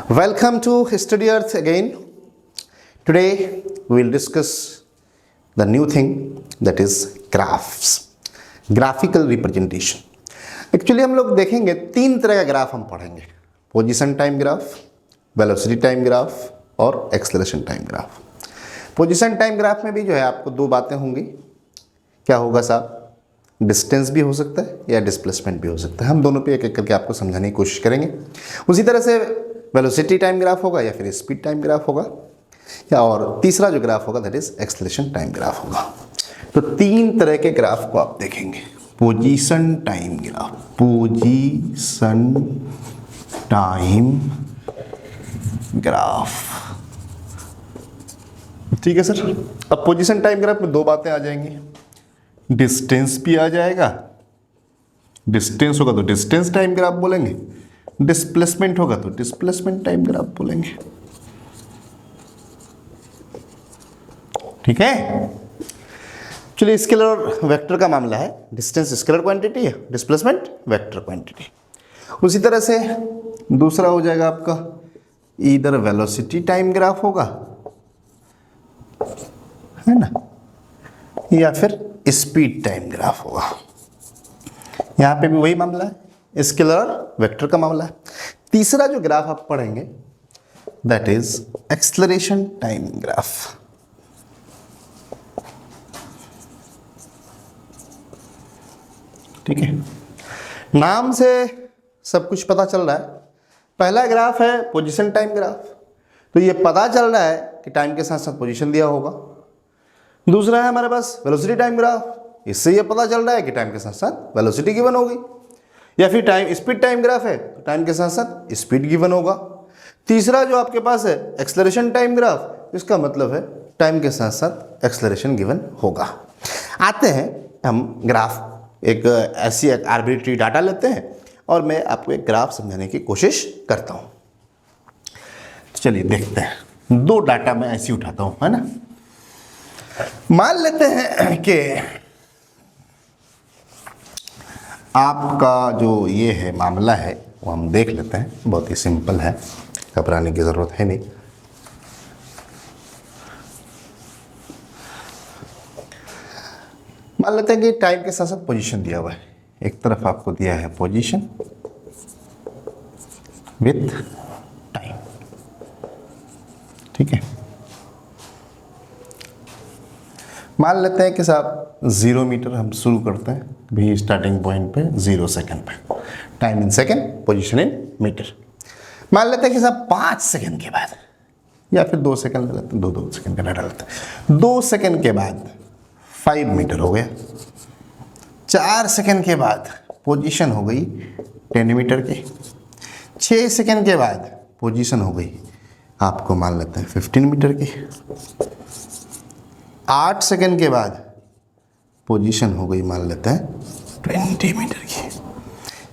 Welcome to Study Earth again. Today we will discuss the new thing that is graphs, graphical representation. Actually हम लोग देखेंगे तीन तरह का ग्राफ हम पढ़ेंगे, position time graph, velocity time graph और acceleration time graph. Position time graph में भी जो है आपको दो बातें होंगी। क्या होगा साहब? डिस्टेंस भी हो सकता है या डिस्प्लेसमेंट भी हो सकता है। हम दोनों पे एक एक करके आपको समझाने की कोशिश करेंगे। उसी तरह से वेलोसिटी टाइम ग्राफ होगा या फिर स्पीड टाइम ग्राफ होगा, या और तीसरा जो ग्राफ होगा that is acceleration time graph होगा। तो तीन तरह के ग्राफ को आप देखेंगे। Position time graph, position time graph, ठीक है सर। अब पोजीशन टाइम ग्राफ में दो बातें आ जाएंगी, डिस्टेंस भी आ जाएगा, डिस्टेंस होगा तो डिस्टेंस टाइम ग्राफ बोलेंगे, डिस्प्लेसमेंट होगा तो डिस्प्लेसमेंट टाइम ग्राफ बोलेंगे, ठीक है। चलिए, स्केलर और वेक्टर का मामला है। डिस्टेंस स्केलर क्वांटिटी है, डिस्प्लेसमेंट वेक्टर क्वांटिटी। उसी तरह से दूसरा हो जाएगा आपका इधर वेलोसिटी टाइम ग्राफ होगा, है ना, या फिर स्पीड टाइम ग्राफ होगा। यहां पे भी वही मामला है, स्केलर और वेक्टर का मामला है। तीसरा जो ग्राफ आप पढ़ेंगे that is acceleration time graph. ठीक है, नाम से सब कुछ पता चल रहा है। पहला ग्राफ है पोजीशन टाइम ग्राफ, तो ये पता चल रहा है कि टाइम के साथ साथ पोजीशन दिया होगा। दूसरा है हमारे पास वेलोसिटी टाइम ग्राफ, इससे ये पता चल रहा है कि टाइम के साथ साथ वेलोसिटी गिवन होगी। या फिर टाइम स्पीड टाइम ग्राफ है तो टाइम के साथ साथ स्पीड गिवन होगा। तीसरा जो आपके पास है एक्सेलरेशन टाइम ग्राफ, इसका मतलब है टाइम के साथ साथ एक्सेलरेशन गिवन होगा। आते हैं हम ग्राफ, एक ऐसी आर्बिट्री डाटा लेते हैं और मैं आपको एक ग्राफ समझाने की कोशिश करता हूँ। चलिए देखते हैं, दो डाटा मैं ऐसी उठाता हूँ, है ना। मान लेते हैं कि आपका जो ये है मामला है वो हम देख लेते हैं, बहुत ही सिंपल है, घबराने की ज़रूरत है नहीं। मान लेते हैं कि टाइम के साथ साथ पोजीशन दिया हुआ है। एक तरफ आपको दिया है पोजीशन विथ टाइम, ठीक है। मान लेते हैं कि साहब 0 मीटर हम शुरू करते हैं भी स्टार्टिंग पॉइंट पे 0 सेकंड पे, time in second, position in metre. मान लेते हैं कि साहब 5 सेकंड के बाद, या फिर 2 सेकंड ले लेते हैं, 2 सेकंड का डाटा लेते हैं। 2 सेकंड के बाद 5 मीटर हो गया। 4 सेकंड के बाद पोजीशन हो गई 10 मीटर की। 6 सेकंड के बाद पोजीशन हो गई आपको मान लेते हैं 15 मीटर की। 8 सेकंड के बाद पोजीशन हो गई मान लेते हैं 20 मीटर की।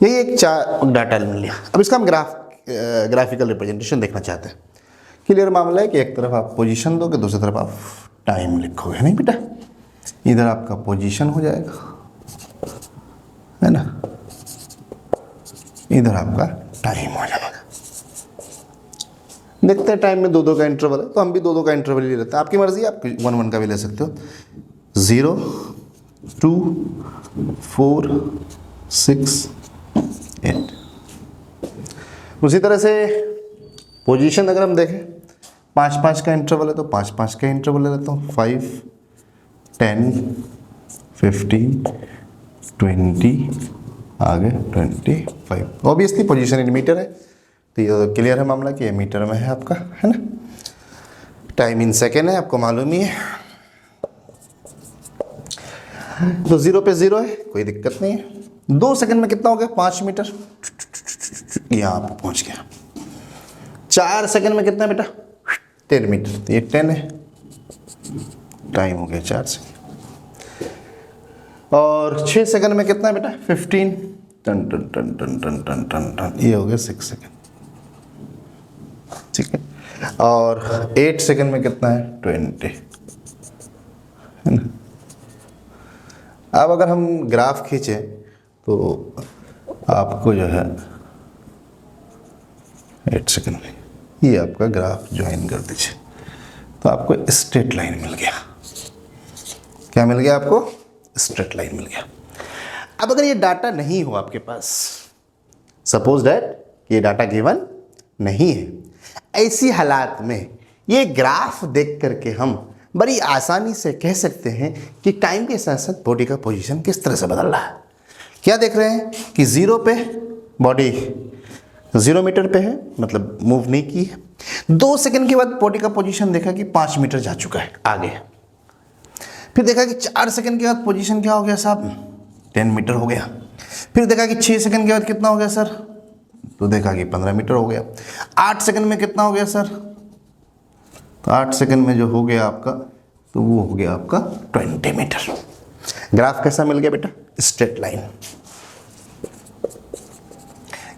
यही एक चार डाटा ले लिया। अब इसका हम ग्राफिकल रिप्रेजेंटेशन देखना चाहते हैं। क्लियर मामला है कि एक तरफ आप पोजीशन दोगे, दूसरी तरफ आप टाइम लिखोगे, नहीं बेटा। इधर आपका पोजीशन हो जाएगा, है ना, इधर आपका टाइम हो जाएगा। देखते हैं, टाइम में 2-2 का इंटरवल है तो हम भी 2-2 का इंटरवल ले लेते हैं। आपकी मर्जी है, आप 1-1 का भी ले सकते हो। 0, 2, 4, 6, 8। उसी तरह से पोजीशन अगर हम देखें 5-5 का इंटरवल है तो 5-5 का इंटरवल ले लेता हूँ। 5, 10, 15, 20, आगे 25। ऑब्वियसली पोजीशन इन मीटर है तो ये क्लियर है मामला कि ये मीटर में है आपका, है ना। टाइम इन सेकेंड है, आपको मालूम ही है। तो 0 पे 0 है, कोई दिक्कत नहीं है। 2 सेकंड में कितना हो गया? 5 मीटर, यहाँ पे पहुँच गया। 4 सेकंड में कितना बेटा? 10 मीटर, तो ये 10 है, टाइम हो गया 4 सेकंड। और 6 सेकंड में कितना बेटा? 15, टन टन टन टन टन टन टन टन, ये हो गया 6 सेकंड, ठीक है। और 8 सेकंड में कितना है? 20, है ना। अब अगर हम ग्राफ खींचे तो आपको जो है 8 सेकंड में ये आपका ग्राफ ज्वाइन कर दीजिए, तो आपको स्ट्रेट लाइन मिल गया। क्या मिल गया आपको? स्ट्रेट लाइन मिल गया। अब अगर ये डाटा नहीं हो आपके पास, सपोज दैट ये डाटा गिवन नहीं है, ऐसी हालात में ये ग्राफ देख करके हम बड़ी आसानी से कह सकते हैं कि टाइम के साथ साथ बॉडी का पोजीशन किस तरह से बदल रहा है। क्या देख रहे हैं कि 0 पे बॉडी 0 मीटर पे है, मतलब मूव नहीं की है। 2 सेकंड के बाद बॉडी का पोजीशन देखा कि 5 मीटर जा चुका है आगे। फिर देखा कि 4 सेकंड के बाद पोजीशन क्या हो गया साहब? 10 मीटर हो गया। फिर देखा कि 6 सेकंड के बाद कितना हो गया सर? तो देखा कि 15 मीटर हो गया। 8 सेकंड में कितना हो गया सर? तो 8 सेकंड में जो हो गया आपका, तो वो हो गया आपका 20 मीटर। ग्राफ कैसा मिल गया बेटा? Straight line.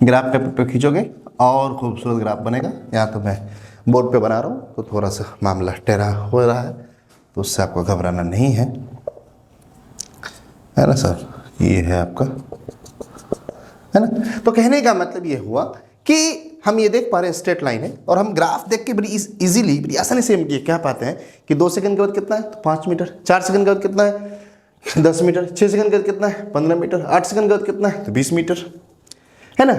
ग्राफ पेपर पे खींचोगे और खूबसूरत ग्राफ बनेगा। यहाँ तो मैं बोर्ड पे बना रहा हूँ तो थोड़ा सा मामला टेढ़ा हो रहा है, तो उससे आपको घबराना नहीं है ना सर? ये है आपका, है ना? तो कहने का मतलब ये हुआ कि हम ये देख पा रहे हैं स्ट्रेट लाइन है, और हम ग्राफ देख के बड़ी इजीली, बड़ी आसानी से हम ये कह पाते हैं कि 2 सेकंड के बाद कितना है? तो 5 मीटर। 4 सेकंड के बाद कितना है? 10 मीटर। 6 सेकंड के बाद कितना है? 15 मीटर। 8 सेकंड के बाद कितना है? तो 20 मीटर, है ना?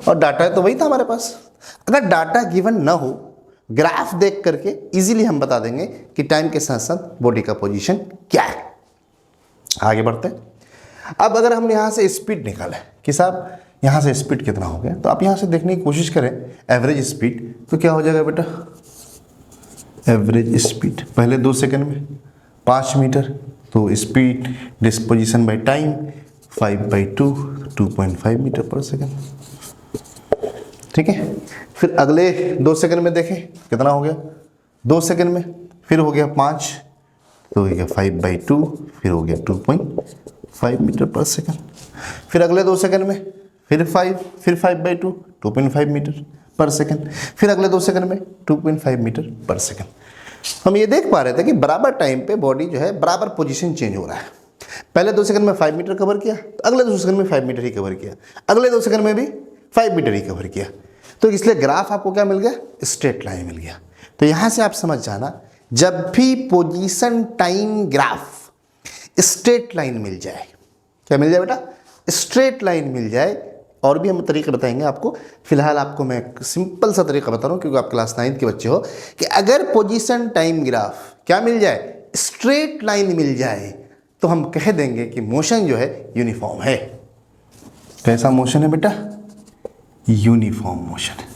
और डाटा तो वही था हमारे पास। अगर डाटा गिवन ना हो, ग्राफ देख करके इजीली हम बता देंगे कि टाइम के साथ साथ बॉडी का पोजीशन क्या है। आगे बढ़ते हैं। अब अगर हम यहाँ से स्पीड निकालें कि साहब यहाँ से स्पीड कितना हो गया, तो आप यहाँ से देखने की कोशिश करें एवरेज स्पीड, तो क्या हो जाएगा बेटा? एवरेज स्पीड पहले 2 सेकंड में 5 मीटर, तो speed disposition by time 5/2 2.5 metre per second. ठीक है। फिर अगले 2 सेकंड में देखें कितना हो गया? 2 सेकंड में फिर हो गया 5, तो हो गया 5/2, फिर हो गया 2.5 मीटर पर सेकंड। फिर अगले 2 सेकंड में फिर 5, फिर 5/2 2.5 मीटर पर सेकंड। फिर अगले 2 सेकंड में 2.5 मीटर पर सेकंड। हम ये देख पा रहे थे कि बराबर टाइम पे बॉडी जो है बराबर पोजीशन चेंज हो रहा है। पहले 2 सेकंड में 5 मीटर कवर किया, तो अगले 2 सेकंड में 5 मीटर ही कवर किया, अगले 2 सेकंड में भी 5 मीटर ही कवर किया। तो इसलिए ग्राफ आपको क्या मिल गया? स्ट्रेट लाइन मिल गया। तो यहाँ से आप समझ जाना, जब भी position time graph straight line मिल जाए, क्या मिल जाए बेटा? स्ट्रेट लाइन मिल जाए। और भी हम तरीके बताएंगे आपको, फिलहाल आपको मैं एक सिंपल सा तरीका बता रहा हूँ क्योंकि आप क्लास 9 के बच्चे हो, कि अगर पोजीशन टाइम ग्राफ क्या मिल जाए? स्ट्रेट लाइन मिल जाए, तो हम कह देंगे कि मोशन जो है यूनिफॉर्म है। कैसा मोशन है बेटा? यूनिफॉर्म मोशन है।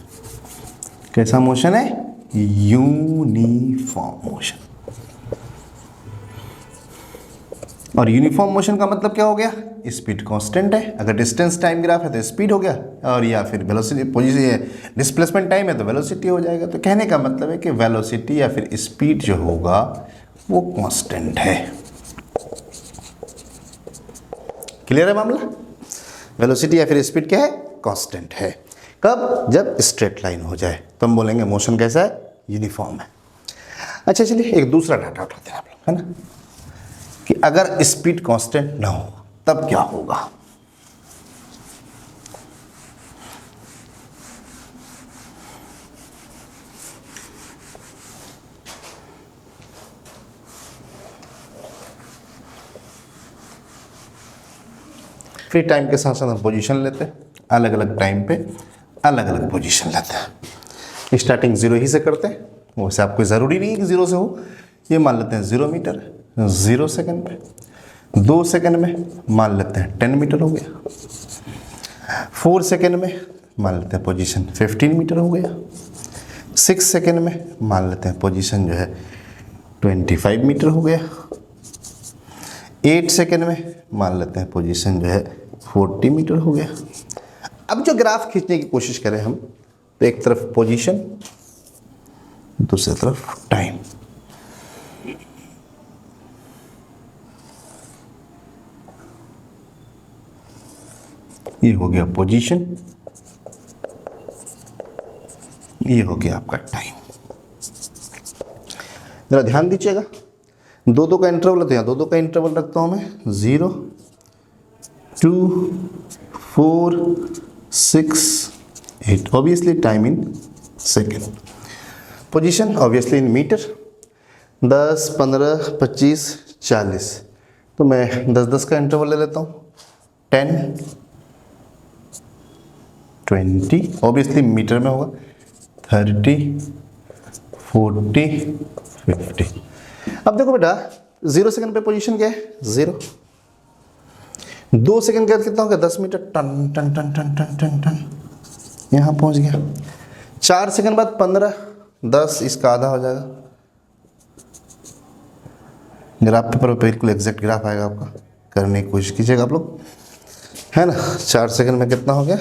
कैसा मोशन है? Uniform motion. और यूनिफॉर्म मोशन का मतलब क्या हो गया? स्पीड कांस्टेंट है। अगर डिस्टेंस टाइम ग्राफ है तो स्पीड हो गया, और या फिर वेलोसिटी पोजीशन डिस्प्लेसमेंट टाइम है तो वेलोसिटी हो जाएगा। तो कहने का मतलब है कि वेलोसिटी या फिर स्पीड जो होगा वो कांस्टेंट है। क्लियर है मामला? वेलोसिटी या फिर स्पीड क्या है? कांस्टेंट है। कब? जब स्ट्रेट लाइन हो जाए, तो हम बोलेंगे मोशन कैसा है? यूनिफॉर्म है। अच्छा चलिए एक दूसरा डाटा उठाते हैं आप लोग, है ना, कि अगर स्पीड कांस्टेंट ना हो तब क्या होगा? फ्री टाइम के साथ साथ हम पोजीशन लेते हैं, अलग अलग टाइम पे अलग अलग पोजीशन लेते हैं। स्टार्टिंग 0 ही से करते हैं, वैसे आपको ज़रूरी नहीं है कि 0 से हो। ये मान लेते हैं 0 मीटर 0 सेकंड पे। 2 सेकंड में मान लेते हैं 10 मीटर हो गया। 4 सेकंड में मान लेते हैं पोजीशन 15 मीटर हो गया। 6 सेकंड में मान लेते हैं पोजीशन जो है 25 मीटर हो गया। 8 सेकंड में मान लेते हैं पोजीशन जो है 40 मीटर हो गया। अब जो ग्राफ खींचने की कोशिश करें हम, तो एक तरफ पोजीशन, दूसरी तरफ टाइम। ये हो गया पोजीशन, ये हो गया आपका टाइम। जरा ध्यान दीजिएगा, 2-2 का इंटरवल है, तो यहाँ 2-2 का इंटरवल रखता हूँ मैं। 0 2 4 6 8, obviously time in second. Position obviously in metre, 10, 15, 25, 40, तो मैं 10-10 का इंटरवल ले लेता हूँ, 10, 20, ऑब्वियसली मीटर में होगा, 30, 40, 50। अब देखो बेटा 0 सेकंड पे पोजीशन क्या है, 0। 2 सेकंड के बाद कितना हो गया, 10 मीटर, टन टन टन टन टन टन टन, यहाँ पहुँच गया। 4 सेकंड बाद 15, 10, इसका आधा हो जाएगा। ग्राफ पेपर पर बिल्कुल एग्जैक्ट ग्राफ आएगा आपका, करने की कोशिश कीजिएगा आप लोग, है ना। 4 सेकंड में कितना हो गया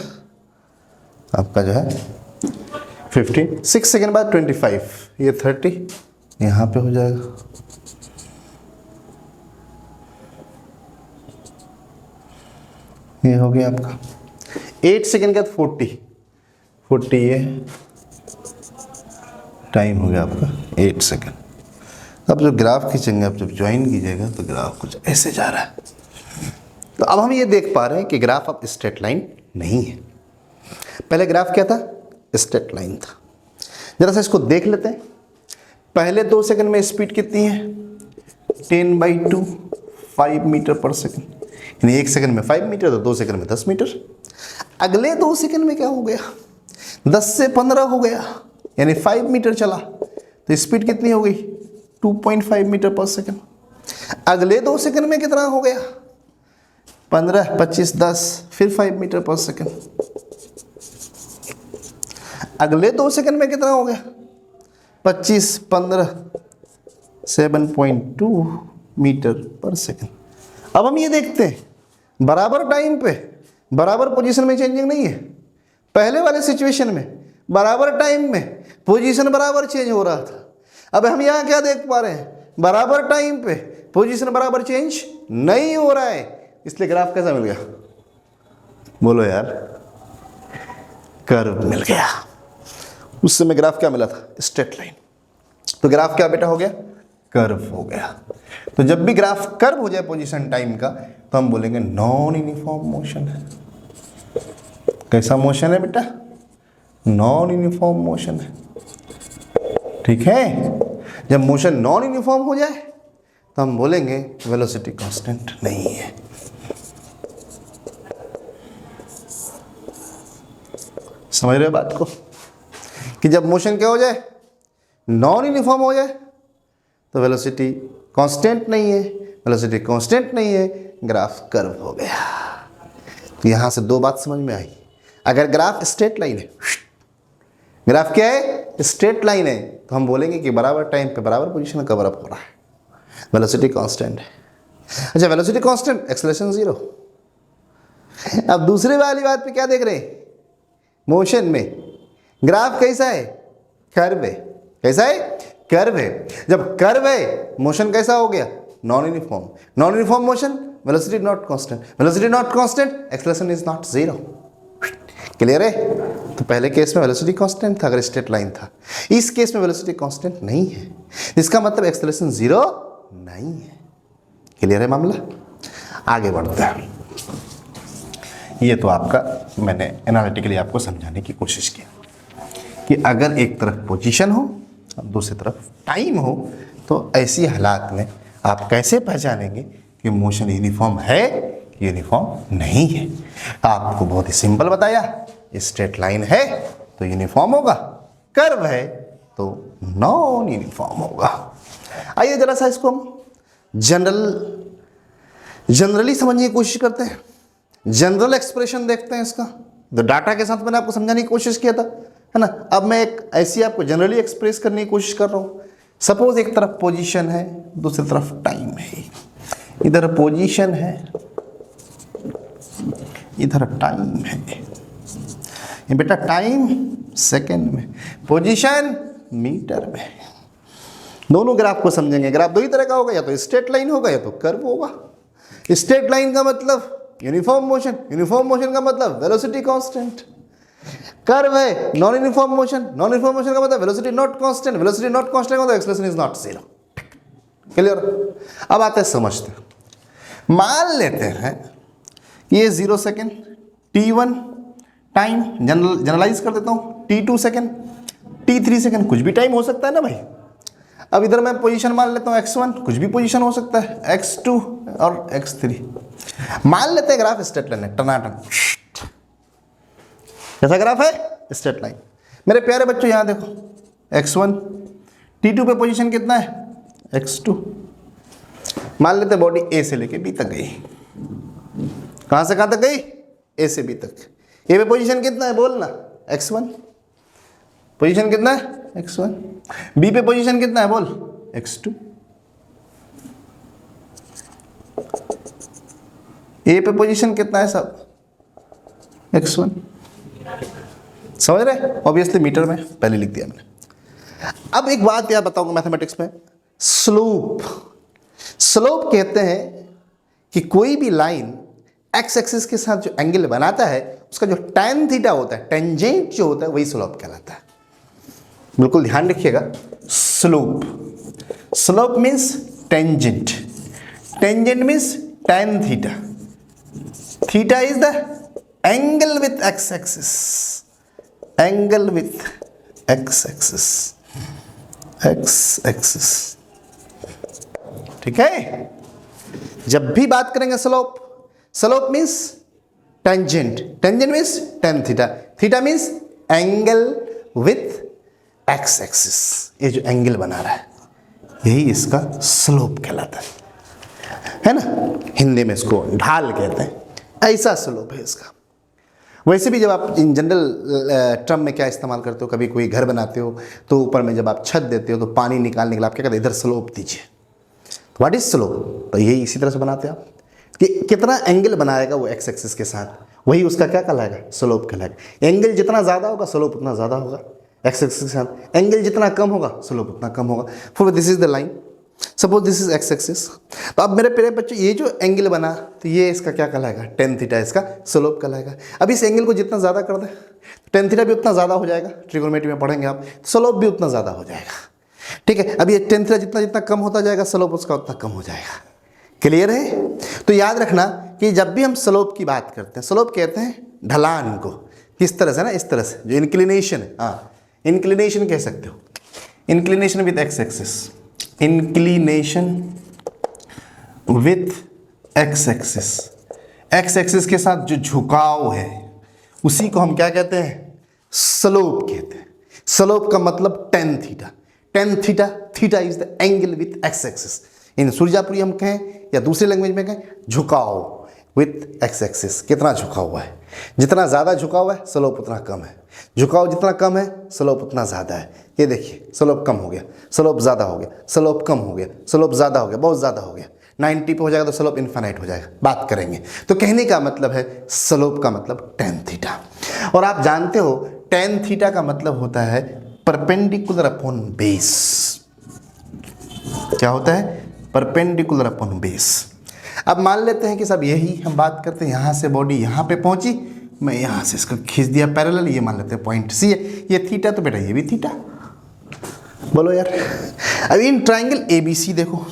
आपका जो है 15। 6 सेकंड बाद 25, ये 30, यहाँ पे हो जाएगा। ये हो गया आपका। 8 सेकंड के बाद 40, ये टाइम हो गया आपका 8 सेकंड। अब जो ग्राफ खींचेंगे, आप जब ज्वाइन कीजिएगा तो ग्राफ कुछ ऐसे जा रहा है। तो अब हम ये देख पा रहे हैं कि ग्राफ अब स्ट्रेट लाइन नहीं है। पहले ग्राफ क्या था, स्ट्रेट लाइन था। जरा सा इसको देख लेते हैं। पहले 2 सेकंड में स्पीड कितनी है, 10/2, 5 मीटर पर सेकंड, यानी 1 सेकंड में 5 मीटर, तो 2 सेकंड में 10 मीटर। अगले 2 सेकंड में क्या हो गया, 10 से 15 हो गया, यानी 5 मीटर चला, तो स्पीड कितनी हो गई, 2.5 मीटर पर सेकंड। अगले 2 सेकंड में कितना हो गया, 15, 25, 10, फिर 5 मीटर पर सेकंड। अगले 2 सेकंड में कितना हो गया, 25, 15, 7.2 मीटर पर सेकंड। अब हम ये देखते हैं, बराबर टाइम पे बराबर पोजीशन में चेंजिंग नहीं है। पहले वाले सिचुएशन में बराबर टाइम में पोजीशन बराबर चेंज हो रहा था। अब हम यहाँ क्या देख पा रहे हैं, बराबर टाइम पे पोजीशन बराबर चेंज नहीं हो रहा है, इसलिए ग्राफ कैसा मिल गया, बोलो यार, कर्व मिल गया। उस समय ग्राफ क्या मिला था, स्ट्रेट लाइन। तो ग्राफ क्या बेटा हो गया, कर्व हो गया। तो जब भी ग्राफ कर्व हो जाए पोजीशन टाइम का, तो हम बोलेंगे नॉन यूनिफॉर्म मोशन है। कैसा मोशन है बेटा, नॉन यूनिफॉर्म मोशन है, ठीक है। जब मोशन नॉन यूनिफॉर्म हो जाए तो हम बोलेंगे वेलोसिटी कांस्टेंट नहीं है। समझ रहे हो बात को, कि जब मोशन क्या हो जाए, नॉन यूनिफॉर्म हो जाए, तो वेलोसिटी कांस्टेंट नहीं है। वेलोसिटी कांस्टेंट नहीं है, ग्राफ कर्व हो गया। तो यहां से 2 बात समझ में आई। अगर ग्राफ स्ट्रेट लाइन है, ग्राफ क्या है, स्ट्रेट लाइन है, तो हम बोलेंगे कि बराबर टाइम पे बराबर पोजीशन कवर अप हो रहा है, वेलोसिटी कांस्टेंट है। अच्छा, वेलोसिटी कांस्टेंट, एक्सेलरेशन 0। अब दूसरी वाली बात पे क्या देख रहे हैं, मोशन में ग्राफ कैसा है, कर्व है। कैसा है, कर्व है। जब कर्व है, मोशन कैसा हो गया, non uniform. Non uniform motion, velocity not constant. Velocity not constant, acceleration is not 0। Clear है। तो पहले केस में वेलोसिटी कांस्टेंट था अगर स्ट्रेट लाइन था, इस केस में वेलोसिटी कांस्टेंट नहीं है, इसका मतलब एक्सेलरेशन 0 नहीं है। क्लियर है मामला। आगे बढ़ते हैं। ये तो आपका मैंने एनालिटिकली आपको समझाने की कोशिश की कि अगर एक तरफ पोजीशन हो और दूसरी तरफ टाइम हो, तो ऐसी हालात में आप कैसे पहचानेंगे कि मोशन यूनिफॉर्म है कि यूनिफॉर्म नहीं है। आपको बहुत ही सिंपल बताया, स्ट्रेट लाइन है तो यूनिफॉर्म होगा, कर्व है तो नॉन यूनिफॉर्म होगा। आइए जरा सा इसको हम जनरली समझने की कोशिश करते हैं। जनरल एक्सप्रेशन देखते हैं इसका। तो डाटा के साथ मैंने आपको समझाने की कोशिश किया था, है ना। अब मैं एक ऐसी आपको जनरली एक्सप्रेस करने की कोशिश कर रहा हूँ। सपोज एक तरफ पोजीशन है, दूसरी तरफ टाइम है। इधर पोजीशन है, इधर टाइम है। ये बेटा टाइम सेकंड में, पोजीशन मीटर में। दोनों ग्राफ को समझेंगे। ग्राफ दो ही तरह का होगा, या तो स्ट्रेट लाइन होगा या तो कर्व होगा। स्ट्रेट लाइन का मतलब यूनिफॉर्म मोशन, यूनिफॉर्म मोशन का मतलब वेलोसिटी कांस्टेंट। कर्व है non uniform motion, non uniform motion का मतलब velocity not constant, velocity not constant का मतलब एक्सेलरेशन इज नॉट 0। क्लियर। अब आते हैं समझते हैं। मान लेते हैं ये 0 सेकेंड, t1 टाइम, जनरलाइज कर देता हूं, t2 सेकेंड, t3 सेकंड कुछ भी टाइम हो सकता है ना भाई। अब इधर मैं पोजीशन मान लेता हूँ x1, कुछ भी पोजीशन हो सकता है, x2 और x3। मान लेते हैं ग्राफ स्ट्रेट लाइन है, टनाटन। कैसा ग्राफ है? Straight line. मेरे प्यारे बच्चों यहाँ देखो, x1, t2 पे पोजीशन कितना है? x2। मान लेते बॉडी ए से लेके बी तक गई। कहाँ से कहाँ तक गई? ए से बी तक। ए पे पोजीशन कितना है बोलना? x1। पोजीशन कितना है? x1। बी पे पोजीशन कितना है बोल? x2। ए पे पोजीशन कितना है सब? x1। समझ रहे? ऑब्वियसली मीटर में पहले लिख दिया मैंने। अब एक बात याद बताऊंगा मैथमेटिक्स में, स्लोप। स्लोप कहते हैं कि कोई भी लाइन एक्स एक्सिस के साथ जो एंगल बनाता है उसका जो tan थीटा होता है, टेंजेंट जो होता है, वही स्लोप कहलाता है। बिल्कुल ध्यान रखिएगा, slope. Slope means tangent, tangent means tan theta. Theta is the angle with X axis, angle with X axis, x axis. ठीक है? जब भी बात करेंगे slope, slope means tangent, tangent means tan theta, theta means angle with X axis. ये जो angle बना रहा है यही इसका स्लोप कहलाता है ना? हिंदी में इसको ढाल कहते हैं। ऐसा स्लोप है इसका। वैसे भी जब आप इन जनरल टर्म में क्या इस्तेमाल करते हो, कभी कोई घर बनाते हो तो ऊपर में जब आप छत देते हो तो पानी निकालने के लिए आप क्या कहते हैं? इधर स्लोप दीजिए। What is slope? तो यही इसी तरह से बनाते हैं आप कि कितना एंगल बनाएगा वो एक्स एक्सिस के साथ, वही उसका क्या कहलाएगा? स्लोप कहलाएगा। एंगल जितना ज़्यादा होगा स्लोप उतना ज़्यादा होगा, एक्स एक्सिस के साथ। एंगल जितना कम होगा स्लोप उतना कम होगा। For this is the line, suppose this is x axis. तो अब मेरे प्यारे बच्चों ये जो एंगल बना तो ये इसका क्या कहलाएगा? tan थीटा इसका स्लोप कहलाएगा। अब इस एंगल को जितना ज़्यादा कर दे तो tan थीटा भी उतना ज़्यादा हो जाएगा। ट्रिगोनोमेट्री में पढ़ेंगे आप, स्लोप भी उतना ज़्यादा हो जाएगा। ठीक है? अब ये tan थीटा जितना जितना कम होता जाएगा स्लोप उसका उतना कम हो जाएगा। क्लियर है? तो याद रखना कि जब भी हम स्लोप की बात करते हैं, स्लोप कहते हैं ढलान को। किस तरह से ना? इस तरह से जो इंक्लिनेशन है, हाँ इंक्लिनेशन कह सकते हो, inclination with X axis, inclination with X axis. X axis के साथ जो झुकाव है उसी को हम क्या कहते हैं? स्लोप कहते हैं। स्लोप का मतलब tan theta. tan theta, theta is the angle with X axis. In Surjapuri हम कहें या दूसरे लैंग्वेज में कहें झुकाव विथ एक्स एक्सिस। कितना झुका हुआ है? जितना ज़्यादा झुका हुआ है स्लोप उतना कम है, झुकाव जितना कम है स्लोप उतना ज़्यादा है। ये देखिए, स्लोप कम हो गया, स्लोप ज़्यादा हो गया, स्लोप कम हो गया, स्लोप ज़्यादा हो गया, बहुत ज़्यादा हो गया। 90 पे हो जाएगा तो स्लोप इन्फिनाइट हो जाएगा। बात करेंगे तो कहने का मतलब है स्लोप का मतलब tan थीटा। और आप जानते हो tan थीटा का मतलब होता है परपेंडिकुलर अपॉन बेस। क्या होता है? Perpendicular upon base. अब मान लेते हैं कि सब यही हम बात करते हैं, यहाँ से बॉडी यहाँ पे पहुँची, मैं यहाँ से इसको खींच दिया पैरेलल, ये मान लेते हैं पॉइंट सी है, ये थीटा, तो बेटा ये भी थीटा। बोलो यार। अब in triangle A B C देखो,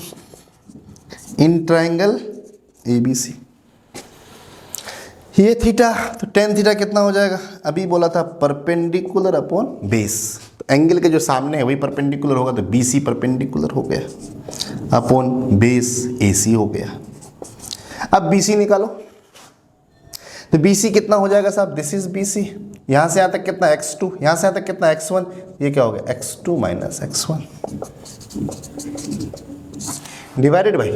in triangle A B C ये थीटा, तो tan थीटा कितना हो जाएगा? अभी बोला था परपेंडिकुलर अपॉन बेस। तो एंगल के जो सामने है वही परपेंडिकुलर होगा, तो बी सी परपेंडिकुलर हो गया अपॉन बेस ए सी हो गया। अब बी सी निकालो, तो बी सी कितना हो जाएगा साहब? This is B C. यहाँ से यहाँ तक कितना? x2, यहाँ से यहाँ तक कितना? x1। ये क्या हो गया? x2 minus x1 divided by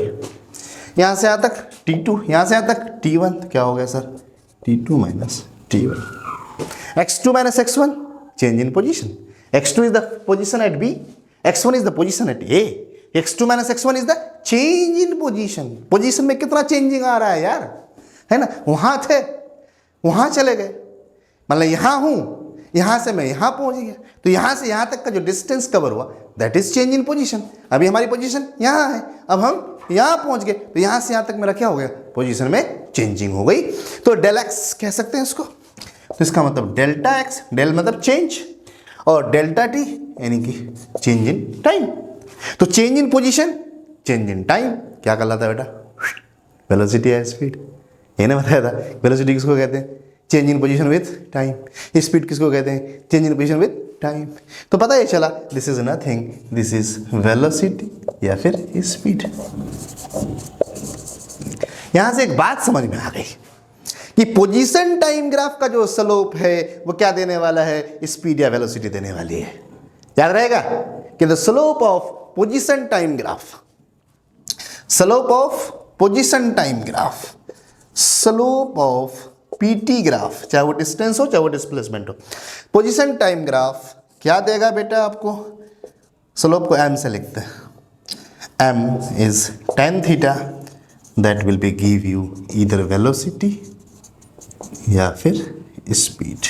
यहाँ से यहाँ तक t2, यहाँ से यहाँ तक t1। तो क्या हो गया sir? t2 minus t1। x2 minus x1 change in position. x2 is the position eight b, x1 is the position eight a। x2 minus x1 is the change in position. Position में कितना changing आ रहा है यार, है ना? वहाँ थे वहाँ चले गए, मतलब यहाँ हूँ, यहाँ से मैं यहाँ पहुँच गया, तो यहाँ से यहाँ तक का जो डिस्टेंस कवर हुआ that is change in position. अभी हमारी पोजीशन यहाँ है, अब हम यहाँ पहुँच गए, तो यहाँ से यहाँ तक मेरा क्या हो गया? पोजीशन में चेंजिंग हो गई। तो डेल एक्स कह सकते हैं इसको। तो इसका मतलब डेल्टा एक्स, डेल मतलब चेंज, और डेल्टा टी यानी कि चेंज इन टाइम। तो change in position, change in time क्या कहलाता है बेटा? वेलोसिटी या स्पीड। ये ना बताया था, वेलोसिटी किसको कहते हैं? Change in position with time. Speed किसको कहते हैं? Change in position with time. तो पता ये चला this is nothing, this is velocity या फिर स्पीड। यहां से एक बात समझ में आ गई कि पोजीशन टाइम ग्राफ का जो स्लोप है वो क्या देने वाला है, स्पीड या वेलोसिटी देने वाली है। याद रहेगा कि the slope of position time graph, slope of position time graph, slope of PT graph, चाहे वो डिस्टेंस हो चाहे वो डिस्प्लेसमेंट हो, पोजीशन टाइम ग्राफ क्या देगा बेटा आपको, स्लोप को एम से लिखते हैं, M is tan theta, that will be give you either velocity या फिर स्पीड।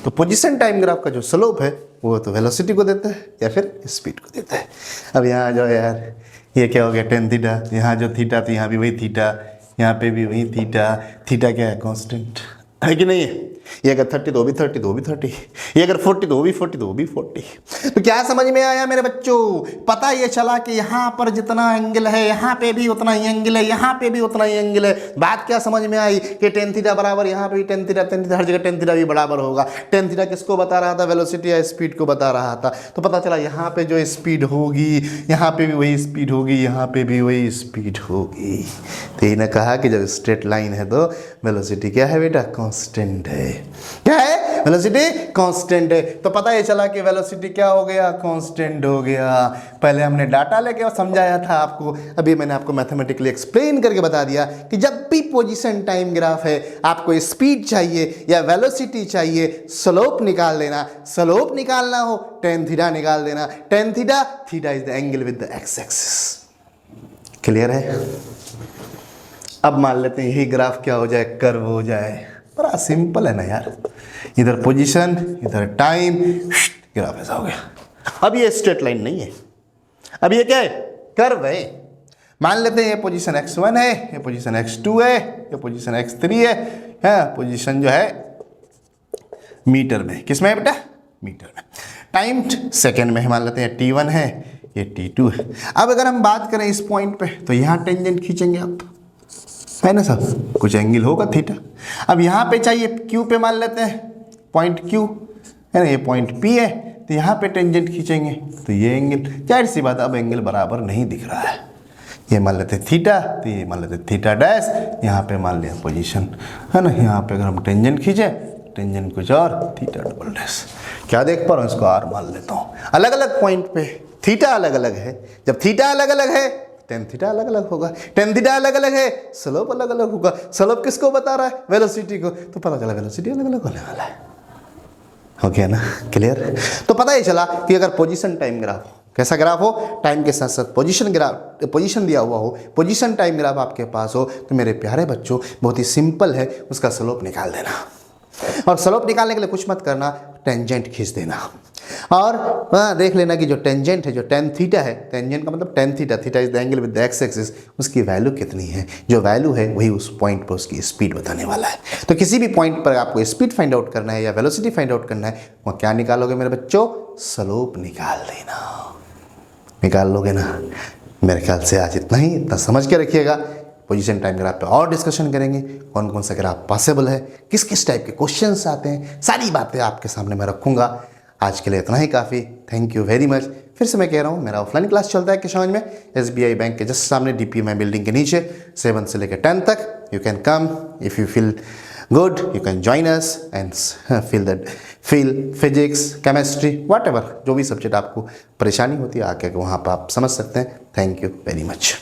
तो पोजीशन टाइम ग्राफ का जो स्लोप है वो तो वेलोसिटी को देता है या फिर स्पीड को देता है। अब यहाँ जो यार ये क्या हो गया tan थीटा, यहाँ जो थीटा तो यहाँ भी वही थीटा, यहाँ पे भी वही थीटा, थीटा क्या है कांस्टेंट है कि नहीं है। ये अगर 30 तो वो भी 30 तो वो भी 30, ये अगर 40 तो वो भी 40 तो वो भी 40। तो क्या समझ में आया मेरे बच्चों, पता ये चला कि यहाँ पर जितना एंगल है यहाँ पे भी उतना ही एंगल है, यहाँ पे भी उतना ही एंगल है। बात क्या समझ में आई कि tan थीटा बराबर यहाँ पे भी tan थीटा हर जगह tan थीटा भी बराबर होगा। tan थीटा किसको बता रहा था, वेलोसिटी या स्पीड को बता रहा था। तो पता चला यहाँ पे जो स्पीड होगी यहाँ पे भी वही स्पीड होगी, यहाँ पे भी वही स्पीड होगी। तो इन्हें कहा कि जब स्ट्रेट लाइन है तो वेलोसिटी क्या है बेटा, कांस्टेंट है। क्या है, वेलोसिटी कांस्टेंट है। तो पता ये चला कि वेलोसिटी क्या हो गया, कांस्टेंट हो गया। पहले हमने डाटा लेके समझाया था आपको, अभी मैंने आपको मैथमेटिकली एक्सप्लेन करके बता दिया कि जब भी पोजीशन टाइम ग्राफ है आपको स्पीड चाहिए या वेलोसिटी चाहिए, स्लोप निकाल लेना, स्लोप निकालना हो tan थीटा निकाल देना, tan theta, theta is the angle with the x axis. Clear है। अब मान लेते हैं यही ग्राफ क्या हो जाए, कर्व हो जाए। बड़ा सिंपल है ना यार, इधर पोजीशन इधर टाइम, ग्राफ ऐसा हो गया। अब ये स्ट्रेट लाइन नहीं है, अब ये क्या है, कर्व है। मान लेते हैं ये पोजीशन x1 है, ये पोजीशन x2 है, ये पोजीशन x3 है, पोजीशन जो है मीटर में, किस में है बेटा, मीटर में। टाइम सेकेंड में मान लेते हैं t1 है, ये t2 है। अब अगर हम बात करें इस पॉइंट पे तो यहाँ टेंजेंट खींचेंगे आप, है ना सब, कुछ एंगल होगा थीटा। अब यहाँ पे चाहिए Q पे, मान लेते हैं पॉइंट Q है ना, ये पॉइंट P है, तो यहाँ पे टेंजेंट खींचेंगे तो ये एंगल, जाहिर सी बात अब एंगल बराबर नहीं दिख रहा है। ये मान लेते थीटा, तो ये मान लेते थीटा डैश, यहाँ पे मान लिया पोजीशन, है ना। यहाँ पे अगर हम टेंजेंट खींचे, टेंजेंट कुछ और, थीटा डबल डैश। क्या देख पा रहा हूँ, इसको R मान लेता हूँ। अलग अलग पॉइंट पे थीटा अलग अलग है, जब थीटा अलग अलग है tan थीटा अलग अलग होगा, tan थीटा अलग अलग है, स्लोप अलग अलग होगा। स्लोप किसको बता रहा है, वेलोसिटी को। तो पता चला वेलोसिटी अलग अलग होने वाला है। हो गया ना, क्लियर। तो पता ही चला कि अगर पोजीशन टाइम ग्राफ, कैसा ग्राफ हो, टाइम के साथ साथ पोजीशन ग्राफ, पोजीशन दिया हुआ हो, पोजीशन टाइम ग्राफ आपके पास हो, तो मेरे प्यारे बच्चों बहुत ही सिंपल है, उसका स्लोप निकाल देना। और स्लोप निकालने के लिए कुछ मत करना, टेंजेंट खींच देना और देख लेना कि जो टेंजेंट है, जो tan थीटा है, टेंजेंट का मतलब tan theta, theta is the angle with the x axis, उसकी वैल्यू कितनी है, जो वैल्यू है वही उस पॉइंट पर उसकी स्पीड बताने वाला है। तो किसी भी पॉइंट पर आपको स्पीड फाइंड आउट करना है या वेलोसिटी फाइंड आउट करना है, वहाँ क्या निकालोगे मेरे बच्चों, स्लोप निकाल देना। निकाल लोगे ना। मेरे ख्याल से आज इतना ही, इतना समझ के रखिएगा। पोजीशन टाइम ग्राफ पे और डिस्कशन करेंगे, कौन कौन सा ग्राफ पॉसिबल है, किस किस टाइप के क्वेश्चंस आते हैं, सारी बातें आपके सामने मैं रखूँगा। आज के लिए इतना ही काफ़ी, थैंक यू वेरी मच। फिर से मैं कह रहा हूँ, मेरा ऑफलाइन क्लास चलता है किशनगंज में, SBI बैंक के जस्ट सामने, DPMI बिल्डिंग के नीचे, 7 से लेकर 10 तक। You can come if you feel good, you can join us and feel physics, chemistry, whatever, जो भी सब्जेक्ट आपको परेशानी होती है आके वहाँ पर आप समझ सकते हैं। Thank you very much.